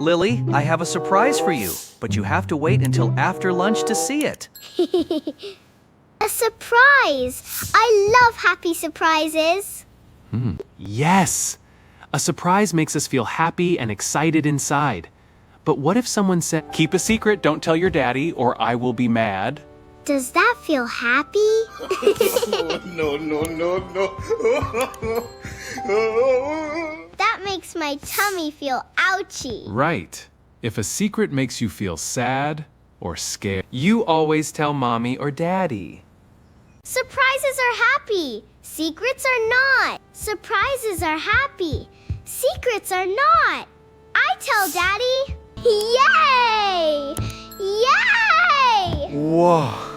Lily, I have a surprise for you, but you have to wait until after lunch to see it. A surprise! I love happy surprises. Yes! A surprise makes us feel happy and excited inside. But what if someone said, "Keep a secret, don't tell your daddy, or I will be mad"? Does that feel happy? No. That makes my tummy feel ouchy. Right. If a secret makes you feel sad or scared, you always tell mommy or daddy. Surprises are happy. Secrets are not. Surprises are happy. Secrets are not. I tell Daddy. Yay! Yay! Whoa.